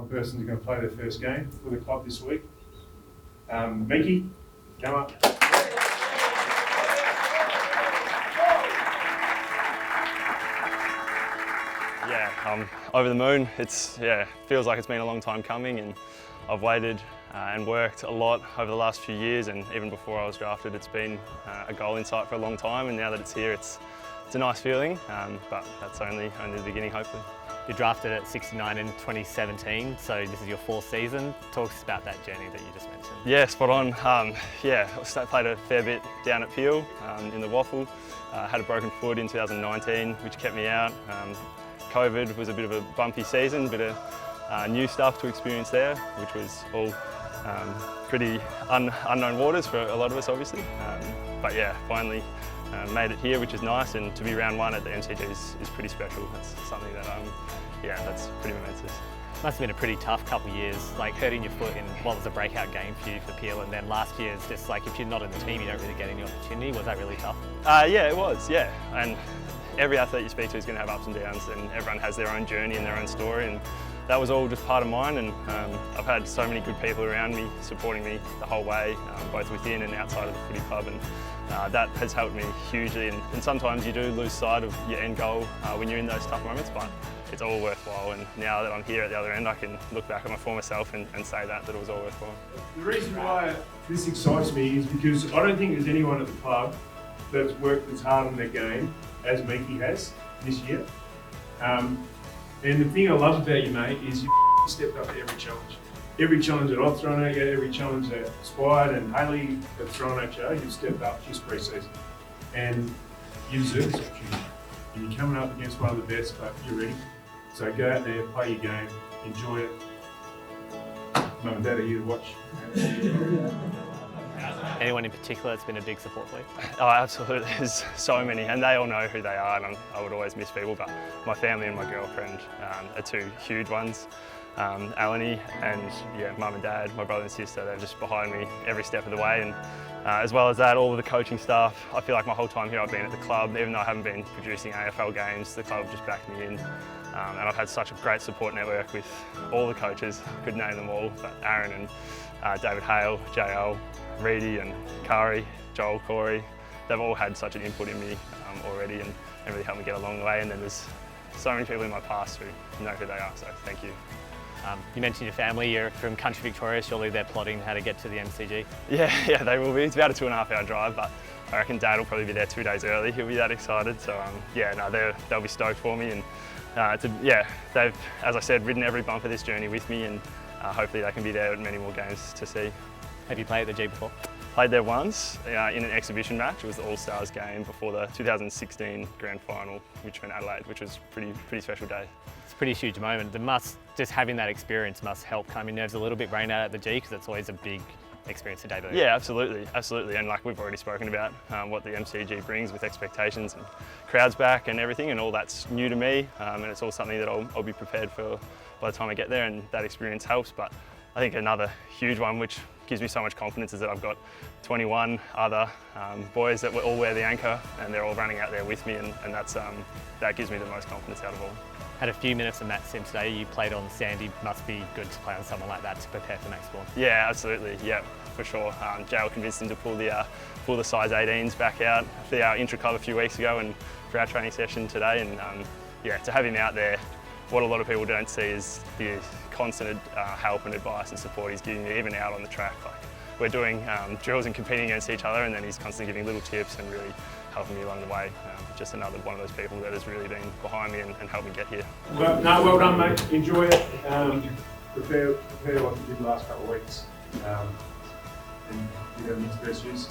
one person who's going to play their first game for the club this week. Meeky, come up. Yeah, I'm over the moon. Feels like it's been a long time coming, and I've waited and worked a lot over the last few years, and even before I was drafted, it's been a goal in sight for a long time, and now that it's here, it's a nice feeling, but that's only the beginning, hopefully. You drafted at 69 in 2017, so this is your fourth season. Talk to us about that journey that you just mentioned. Yeah, spot on. I played a fair bit down at Peel in the Waffle. Had a broken foot in 2019, which kept me out. COVID was a bit of a bumpy season, bit of new stuff to experience there, which was all pretty unknown waters for a lot of us, obviously. But yeah, finally made it here, which is nice, and to be round one at the MCG is pretty special. That's something that, that's pretty momentous. Must have been a pretty tough couple of years, like hurting your foot in what was a breakout game for you for Peel, and then last year it's just like if you're not in the team, you don't really get any opportunity. Was that really tough? Yeah, it was, yeah. And every athlete you speak to is going to have ups and downs, and everyone has their own journey and their own story, and that was all just part of mine. And I've had so many good people around me supporting me the whole way, both within and outside of the footy club, and that has helped me hugely. And sometimes you do lose sight of your end goal when you're in those tough moments, but it's all worthwhile. And now that I'm here at the other end, I can look back at my former self and say that it was all worthwhile. The reason why this excites me is because I don't think there's anyone at the club that's worked as hard on their game as Meeky has this year. And the thing I love about you, mate, is you stepped up to every challenge. Every challenge that I've thrown at you, every challenge that Spied and Haley have thrown at you, you've stepped up this pre-season. And you deserve this opportunity. And you're coming up against one of the best, but you're ready. So go out there, play your game, enjoy it. Mum and Dad are here to watch. Anyone in particular that's been a big support for you? Oh, absolutely. There's so many, and they all know who they are, and I would always miss people, but my family and my girlfriend are two huge ones. Alanie and Mum and Dad, my brother and sister, they're just behind me every step of the way, and as well as that, all of the coaching staff. I feel like my whole time here I've been at the club, even though I haven't been producing AFL games, the club just backed me in. And I've had such a great support network with all the coaches. I could name them all, but Aaron and David Hale, JL, Reedy and Kari, Joel, Corey, they've all had such an input in me already and really helped me get along the way. And then there's so many people in my past who know who they are, so thank you. You mentioned your family, you're from country Victoria, surely they're plotting how to get to the MCG? Yeah, they will be. It's about a 2.5 hour drive, but I reckon Dad will probably be there 2 days early. He'll be that excited, so they'll be stoked for me. And they've, as I said, ridden every bump of this journey with me, and hopefully they can be there at many more games to see. Have you played at the G before? Played there once in an exhibition match. It was the All-Stars game before the 2016 Grand Final, which went Adelaide, which was a pretty special day. It's a pretty huge moment. Just having that experience must help calm your nerves a little bit right out at the G, because it's always a big experience to debut. Yeah, absolutely. And like we've already spoken about what the MCG brings with expectations and crowds back and everything, and all that's new to me, and it's all something that I'll be prepared for by the time I get there, and that experience helps. But I think another huge one, which gives me so much confidence, is that I've got 21 other boys that all wear the anchor, and they're all running out there with me, and that gives me the most confidence out of all. Had a few minutes of Matt Sim today. You played on Sandy. Must be good to play on someone like that to prepare for next one. Yeah, absolutely. Yeah, for sure. Jael convinced him to pull the size 18s back out for our intra-club a few weeks ago and for our training session today. And to have him out there, what a lot of people don't see is the constant help and advice and support he's giving me, even out on the track. Like, we're doing drills and competing against each other, and then he's constantly giving little tips and really helping me along the way. Just another one of those people that has really been behind me and helped me get here. Well done, mate. Enjoy it. Prepare like you did the last couple of weeks, and give them its best use.